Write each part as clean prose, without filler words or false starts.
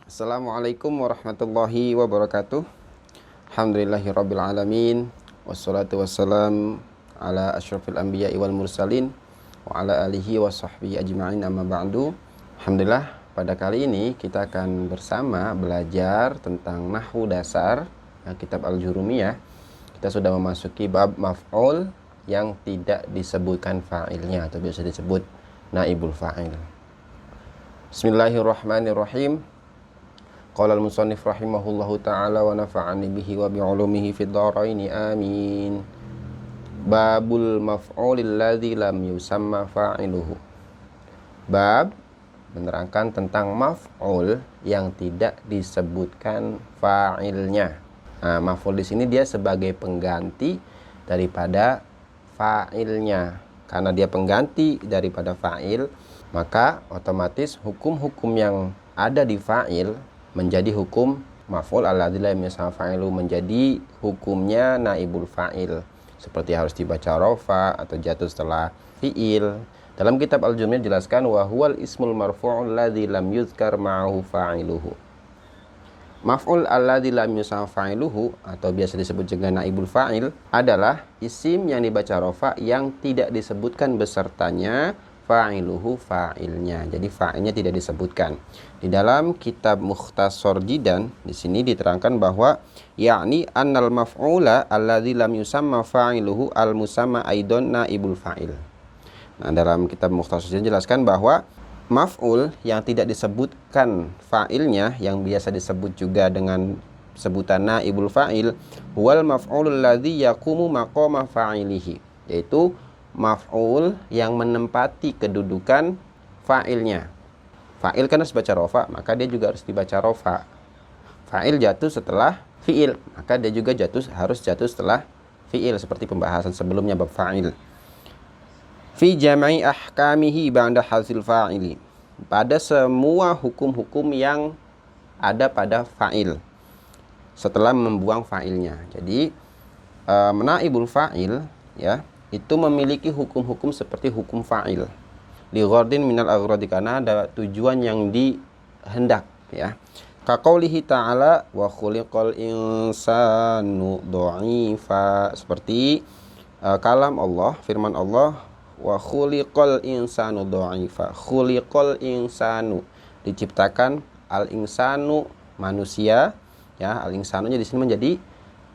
Assalamualaikum warahmatullahi wabarakatuh. Alhamdulillahirabbil alamin. Wassalatu wassalam ala asyrafil anbiya'i wal mursalin wa ala alihi wa sahbihi ajma'in, amma ba'du. Alhamdulillah, pada kali ini kita akan bersama belajar tentang nahwu dasar, kitab Al-Jurumiyah. Kita sudah memasuki bab maf'ul yang tidak disebutkan fa'ilnya atau biasa disebut naibul fa'il. Bismillahirrahmanirrahim. Qala al-musannif rahimahullahu ta'ala wa nafa'ani bihi wa bi'ulumihi fid dharaini amin. Babul maf'ulil ladzi lam yusamma fa'iluhu. Bab menerangkan tentang maf'ul yang tidak disebutkan fa'ilnya. Nah, maf'ul di sini dia sebagai pengganti daripada fa'ilnya. Karena dia pengganti daripada fa'il, maka otomatis hukum-hukum yang ada di fa'il menjadi hukum maf'ul alladzi lam yusamma fa'iluhu, menjadi hukumnya naibul fa'il, seperti harus dibaca rafa atau jatuh setelah fi'il. Dalam kitab Al-Jurumiyah dijelaskan wa huwal ismul marfu'ul ladzi lam yuzkar ma'ahu fa'iluhu. Maf'ul alladzi lam yusamma fa'iluhu atau biasa disebut juga naibul fa'il adalah isim yang dibaca rafa yang tidak disebutkan besertanya fa'iluhu, fa'ilnya. Jadi fa'ilnya tidak disebutkan. Di dalam kitab Mukhtasar Jidan di sini diterangkan bahwa yakni annal maf'ula alladzi lam yusamma fa'iluhu al musamma aidon naibul fa'il. Nah, dalam kitab Mukhtasar Jidan dijelaskan bahwa maf'ul yang tidak disebutkan fa'ilnya, yang biasa disebut juga dengan sebutan naibul fa'il, huwal maf'ulul ladzi yaqumu maqama fa'ilihi, yaitu maf'ul yang menempati kedudukan fa'ilnya. Fa'il kan harus baca rofa, maka dia juga harus dibaca rofa. Fa'il jatuh setelah fi'il, maka dia juga harus jatuh setelah fi'il, seperti pembahasan sebelumnya bab fa'il. Fi jam'i ahkamihi ba'da hasil fa'ili, pada semua hukum-hukum yang ada pada fa'il setelah membuang fa'ilnya. Jadi naibul fa'il ya, itu memiliki hukum-hukum seperti hukum fa'il. Li ghardin minal aghradi, karena ada tujuan yang dihendak ya. Ka qaulihi ta'ala wa khuliqal insanu dha'ifa, seperti kalam Allah, firman Allah, wa khuliqal insanu dha'ifa. Khuliqal insanu, diciptakan al insanu, manusia ya. Al insanunya di sini menjadi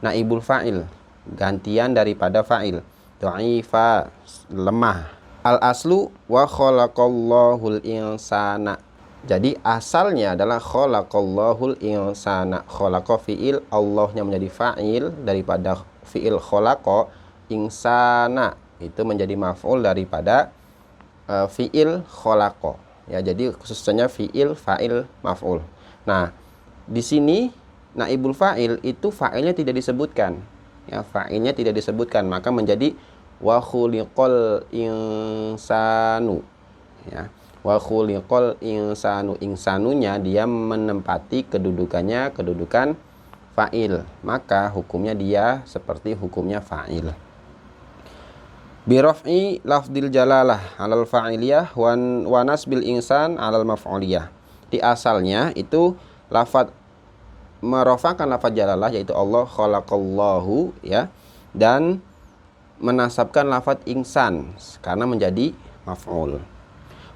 naibul fa'il, gantian daripada fa'il. Dha'ifa, lemah. Al aslu wa khalaqallahul insana. Jadi asalnya adalah khalaqallahul insana. Khalaqa fi'il, Allahnya menjadi fa'il daripada fi'il khalaqa. Insana itu menjadi maf'ul daripada fi'il khalaqa ya. Jadi khususnya fi'il, fa'il, maf'ul. Nah, di sini naibul fa'il itu fa'ilnya tidak disebutkan ya, fa'ilnya tidak disebutkan, maka menjadi wa khuliqal insanu ya. Wa khuliqal insanu, insanunya dia menempati kedudukannya kedudukan fa'il, maka hukumnya dia seperti hukumnya fa'il. Biraf'i lafdil jalalah alal fa'iliyah wa nasbil insan alal maf'uliyah. Di asalnya itu lafad merafakan lafad jalalah, yaitu Allah khalaqallahu ya, dan menasabkan lafad insan karena menjadi maf'ul.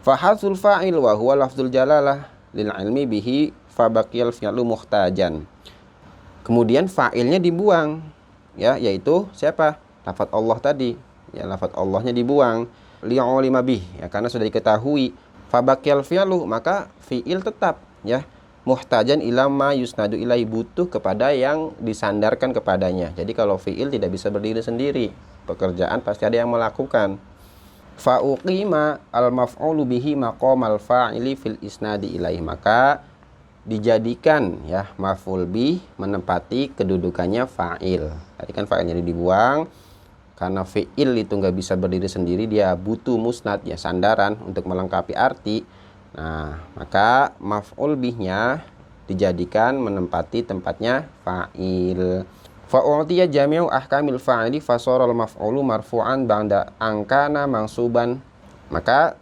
Fa hasul fa'il wa huwa lafdul jalalah lil ilmi bihi fa baqiyal fi'lu muhtajan. Kemudian fa'ilnya dibuang ya, yaitu siapa? Lafad Allah tadi. Ya, lafaz Allahnya dibuang, li'ulima bih ya, karena sudah diketahui. Fabaqiyal fi'lu, maka fi'il tetap ya, muhtajan ila ma yusnadu ilai, butuh kepada yang disandarkan kepadanya. Jadi kalau fi'il tidak bisa berdiri sendiri, pekerjaan pasti ada yang melakukan. Fa uqima al maf'ulu bihi maqamal fa'ili fil isnadi ilaihi, maka dijadikan ya maf'ul bih menempati kedudukannya fa'il. Tadi kan fa'ilnya dibuang karena fi'il itu nggak bisa berdiri sendiri, dia butuh musnad ya, sandaran untuk melengkapi arti. Nah, maka maf'ul bihnya dijadikan menempati tempatnya fa'il. Fa'u'tiya jami'u ahkamil fa'ili fasorol maf'ulu marfu'an ba'da angkana mangsuban. Maka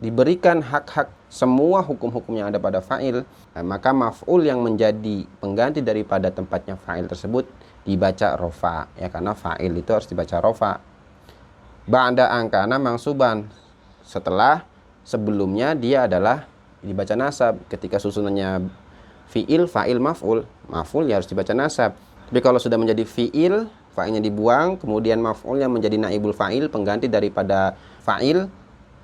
diberikan hak-hak semua hukum-hukum yang ada pada fa'il, maka maf'ul yang menjadi pengganti daripada tempatnya fa'il tersebut dibaca rofa, ya, karena fa'il itu harus dibaca rofa. Ba'da angkana mangsuban, setelah sebelumnya dia adalah dibaca nasab. Ketika susunannya fi'il, fa'il, maf'ul, maf'ul ya harus dibaca nasab. Tapi kalau sudah menjadi fi'il, fa'ilnya dibuang, kemudian maf'ulnya menjadi naibul fa'il, pengganti daripada fa'il,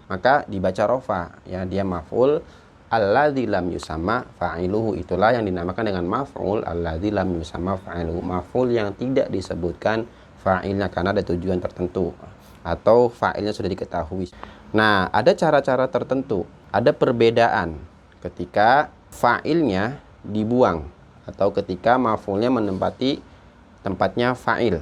maka dibaca rofa, ya, dia maf'ul alladzi lam yusamma fa'iluhu, itulah yang dinamakan dengan maf'ul alladzi lam yusamma fa'iluhu, maf'ul yang tidak disebutkan fa'ilnya karena ada tujuan tertentu atau fa'ilnya sudah diketahui. Nah, ada cara-cara tertentu, ada perbedaan ketika fa'ilnya dibuang atau ketika maf'ulnya menempati tempatnya fa'il.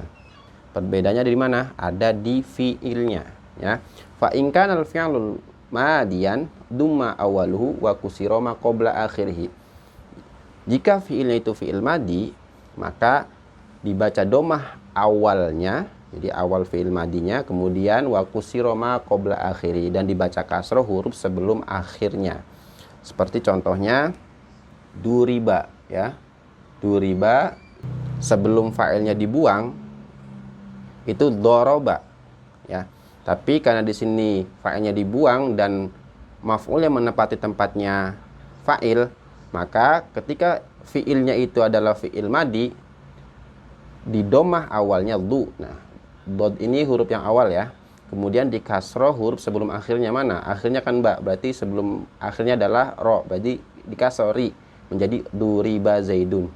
Perbedaannya dari mana? Ada di fi'ilnya, ya. Fa in kana al-fi'lul madiyan dumma awaluhu wa kusira ma qabla akhirih. Jika fi'ilnya itu fi'il madi, maka dibaca domah awalnya, jadi awal fi'il madinya, kemudian wa kusira ma qabla akhirih, dan dibaca kasroh huruf sebelum akhirnya. Seperti contohnya duriba, ya. Duriba sebelum fa'ilnya dibuang itu doroba, ya. Tapi karena di sini fa'ilnya dibuang dan maf'ulnya menempati tempatnya fa'il, maka ketika fi'ilnya itu adalah fi'il madi, di domah awalnya du. Nah, dod ini huruf yang awal, ya. Kemudian di kasroh huruf sebelum akhirnya mana? Akhirnya kan ba, berarti sebelum akhirnya adalah ro, berarti di kasori menjadi duriba zaidun.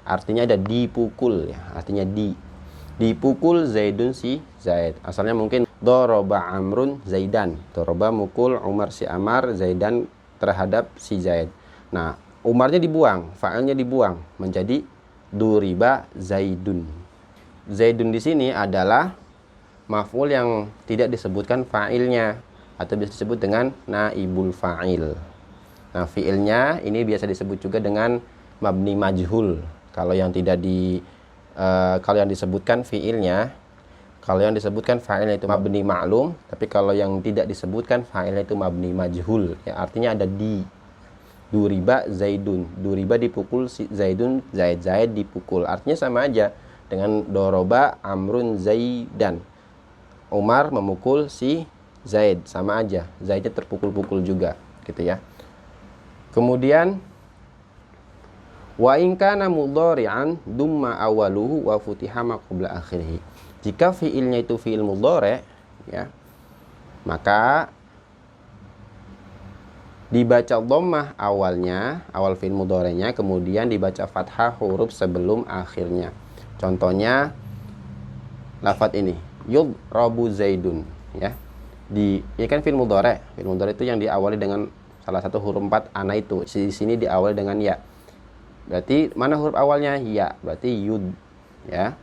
Artinya ada dipukul, ya. Artinya dipukul Zaidun si Zaid. Asalnya mungkin doroba Amrun Zaidan. Doroba mukul Umar si Amar, Zaidan terhadap si Zaid. Nah, Umarnya dibuang, fa'ilnya dibuang menjadi duriba Zaidun. Zaidun di sini adalah maf'ul yang tidak disebutkan fa'ilnya atau bisa disebut dengan naibul fa'il. Nah, fi'ilnya ini biasa disebut juga dengan mabni majhul. Kalau yang tidak kalau yang disebutkan fiilnya, kalau yang disebutkan fa'ilnya itu mabni ma'lum, tapi kalau yang tidak disebutkan fa'ilnya itu mabni majhul, ya, artinya ada di. Duriba Zaidun, duriba dipukul si Zaidun, Zaid dipukul, artinya sama aja dengan doroba Amrun Zaidan, Umar memukul si Zaid, sama aja, Zaidnya terpukul-pukul juga, gitu, ya. Kemudian wa in kana mudhari'an dumma awaluhu wa futiha ma qabla akhirih. Jika fiilnya itu fiil mudhari', ya, maka dibaca dhammah awalnya, awal fiil mudhari'nya, kemudian dibaca fathah huruf sebelum akhirnya. Contohnya lafadz ini, yudrabu zaidun, ya. Ini kan fiil mudhari'. Fiil mudhari' itu yang diawali dengan salah satu huruf 4 ana itu. Di sini diawali dengan ya. Berarti mana huruf awalnya? Ya, berarti yud, ya.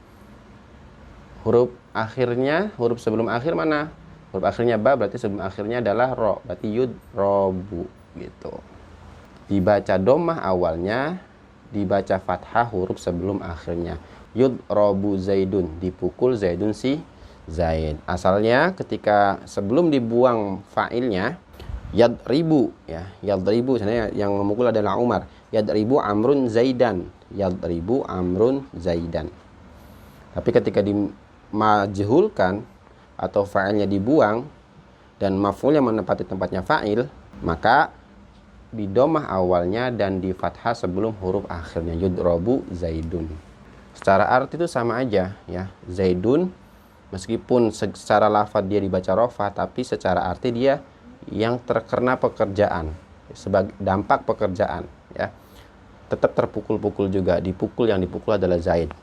Huruf akhirnya, huruf sebelum akhir mana? Huruf akhirnya ba, berarti sebelum akhirnya adalah ro, berarti yud robu, gitu. Dibaca domah awalnya, dibaca fathah huruf sebelum akhirnya. Yud robu zaidun, dipukul zaidun si Zaid. Asalnya ketika sebelum dibuang fa'ilnya yadribu, ya, yadribu, sebenarnya yang memukul adalah Umar. Yadribu Amrun Zaidan, yadribu Amrun Zaidan. Tapi ketika dimajhulkan atau fa'ilnya dibuang dan maf'ulnya menempati tempatnya fa'il, maka di domah awalnya dan di fathah sebelum huruf akhirnya, yudrabu Zaidun. Secara arti itu sama aja, ya. Zaidun meskipun secara lafaz dia dibaca rofa, tapi secara arti dia yang terkena pekerjaan, sebagai dampak pekerjaan, ya, tetap terpukul-pukul juga. Dipukul, yang dipukul adalah Zaid.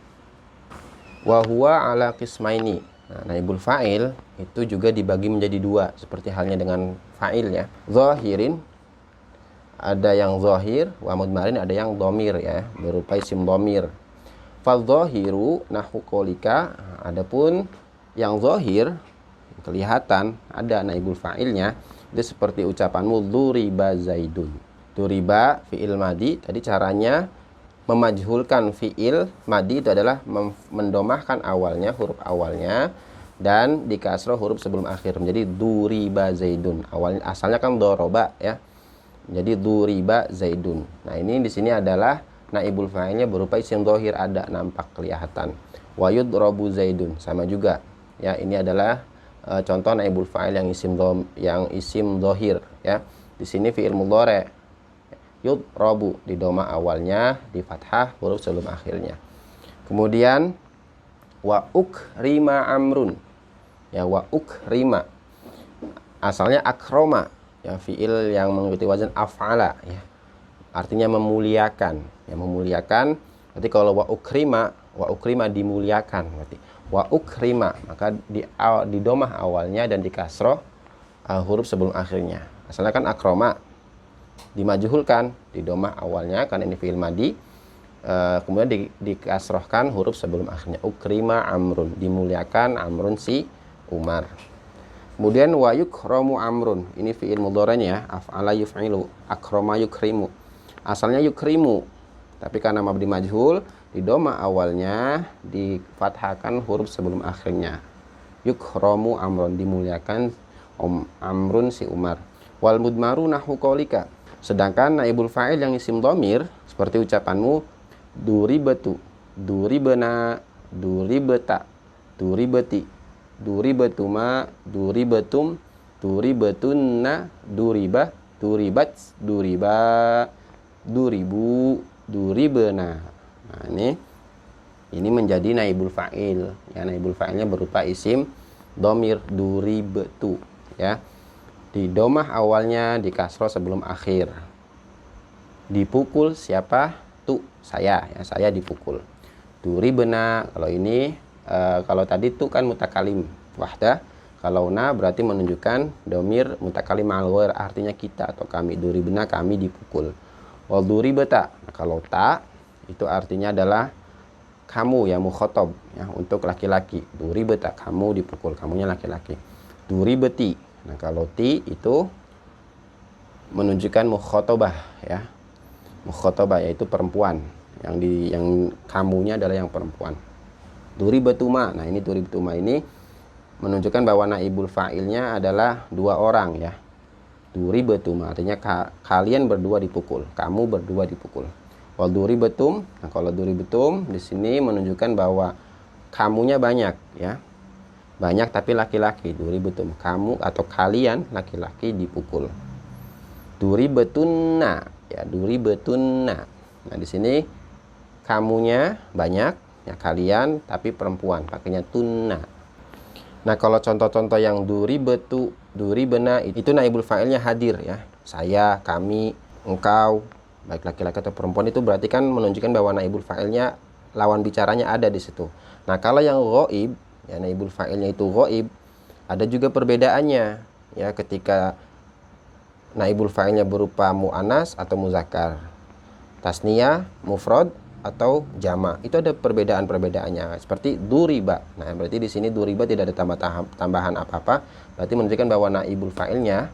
Wa huwa ala qismaini. Nah, naibul fa'il itu juga dibagi menjadi dua, seperti halnya dengan fa'il, ya. Zahirin, ada yang zahir, wa mudmarin, ada yang dhamir, ya, berupa isim dhamir. Fa zahiru nahu qaulika, adapun yang zahir kelihatan ada naibul fa'ilnya, itu seperti ucapanmu duriba Zaidun. Duriba fi'il madi, tadi caranya memajhulkan fi'il madi itu adalah mendomahkan awalnya, huruf awalnya, dan di kasroh huruf sebelum akhir menjadi duriba zaidun. Awalnya asalnya kan doroba ya. Jadi duriba zaidun. Nah, ini di sini adalah naibul fa'ilnya berupa isim dhohir, ada nampak kelihatan. Wa yudrabu zaidun sama juga. Ya, ini adalah contoh naibul fa'il yang isim dhohir ya. Di sini fi'il mudhari. Yudrabu di doma awalnya, di fathah huruf sebelum akhirnya. Kemudian wa ukrima amrun. Ya, wa ukrima. Asalnya akroma. Ya, fiil yang mengikuti wazan af'ala ya. Artinya memuliakan. Ya, memuliakan. Berarti kalau wa ukrima dimuliakan berarti. Wa ukrima, maka di domah awalnya dan di kasroh huruf sebelum akhirnya. Asalnya kan akroma, dimajhulkan di domah awalnya kan ini fiil madi. Kemudian dikasrohkan huruf sebelum akhirnya. Ukrima amrun, dimuliakan amrun si Umar. Kemudian wa yukramu amrun, ini fi'il mudhari'nya ya, af'ala yuf'ilu, akrama yukrimu. Asalnya yukrimu, tapi karena mabni majhul, di doma awalnya difathahkan huruf sebelum akhirnya. Yukramu amrun, dimuliakan amrun si Umar. Wal mudmaru nahu qaulika. Sedangkan naibul fa'il yang isim dhamir seperti ucapanmu duribatu, duribana, duribata, duribati, duribatuma, duribatum, duribatunna, duriba, duribat, duriba, duribu, duribena. Nah, ini menjadi naibul fa'il. Ya, naibul fa'ilnya berupa isim dhamir duribatu ya. Di domah awalnya, di kasroh sebelum akhir. Dipukul siapa? Tu, saya ya, saya dipukul. Duribena, kalau ini kalau tadi tu kan mutakalim wahda, kalau na berarti menunjukkan domir mutakalim al-ghair, artinya kita atau kami. Duribna, kami dipukul. Wal duribata, nah, kalau ta itu artinya adalah kamu ya, mukhatab ya, untuk laki-laki. Duribata, kamu dipukul, kamunya laki-laki. Duribati, nah kalau ti itu menunjukkan mukhatabah ya, mukhatabah yaitu perempuan, yang kamunya adalah yang perempuan. Duribatuma, nah ini duribatuma ini menunjukkan bahwa naibul fa'ilnya adalah dua orang ya. Duribatuma artinya kalian berdua dipukul, kamu berdua dipukul. Wal duribatum, nah kalau duribatum di sini menunjukkan bahwa kamunya banyak ya. Banyak tapi laki-laki. Duribatum, kamu atau kalian laki-laki dipukul. Duribatunna ya, duribatunna. Nah di sini kamunya banyak ya, kalian tapi perempuan, pakainya tunna. Nah, kalau contoh-contoh yang duribatu, duribena itu naibul fa'ilnya hadir ya. Saya, kami, engkau, baik laki-laki atau perempuan, itu berarti kan menunjukkan bahwa naibul fa'ilnya lawan bicaranya ada di situ. Nah, kalau yang ghaib ya, naibul fa'ilnya itu ghaib, ada juga perbedaannya ya, ketika naibul fa'ilnya berupa muannas atau muzakkar, tasniyah, mufrad atau jama, itu ada perbedaan-perbedaannya. Seperti duriba. Nah, berarti di sini duriba tidak ada tambahan apa-apa. Berarti menunjukkan bahwa naibul fa'ilnya,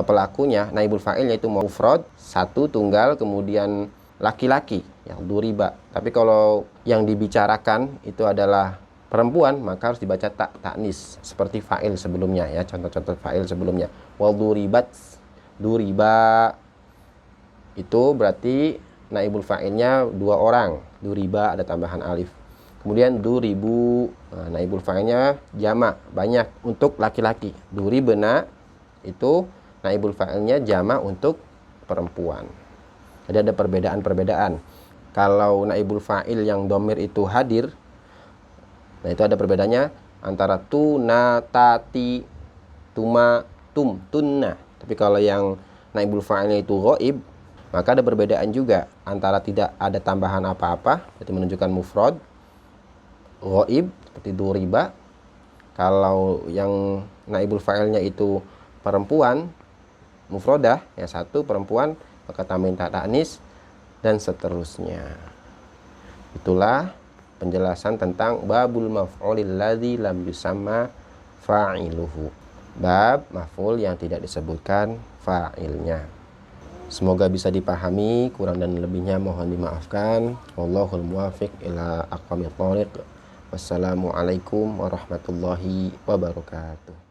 pelakunya, naibul fa'ilnya itu mufrad, satu tunggal, kemudian laki-laki, yang duriba. Tapi kalau yang dibicarakan itu adalah perempuan, maka harus dibaca ta'nis seperti fa'il sebelumnya ya, contoh-contoh fa'il sebelumnya. Wal duribat, duriba itu berarti naibul fa'ilnya dua orang. Duriba ada tambahan alif. Kemudian duribu, nah, naibul fa'ilnya jama, banyak untuk laki-laki. Duribena itu naibul fa'ilnya jama untuk perempuan. Jadi ada perbedaan-perbedaan. Kalau naibul fa'il yang domir itu hadir, nah itu ada perbedaannya antara tu, na, tati, tuma, tum, tunna. Tapi kalau yang naibul fa'ilnya itu ghaib, maka ada perbedaan juga antara tidak ada tambahan apa-apa, berarti menunjukkan mufrad, ghaib seperti duriba. Kalau yang naibul fa'ilnya itu perempuan, mufradah ya, satu perempuan, maka tambahin ta'nis dan seterusnya. Itulah penjelasan tentang babul maf'ulil ladzi lam yusamma fa'iluhu. Bab maf'ul yang tidak disebutkan fa'ilnya. Semoga bisa dipahami, kurang dan lebihnya mohon dimaafkan. Wallahul muwaffiq ila aqwamit thoriq. Wassalamualaikum warahmatullahi wabarakatuh.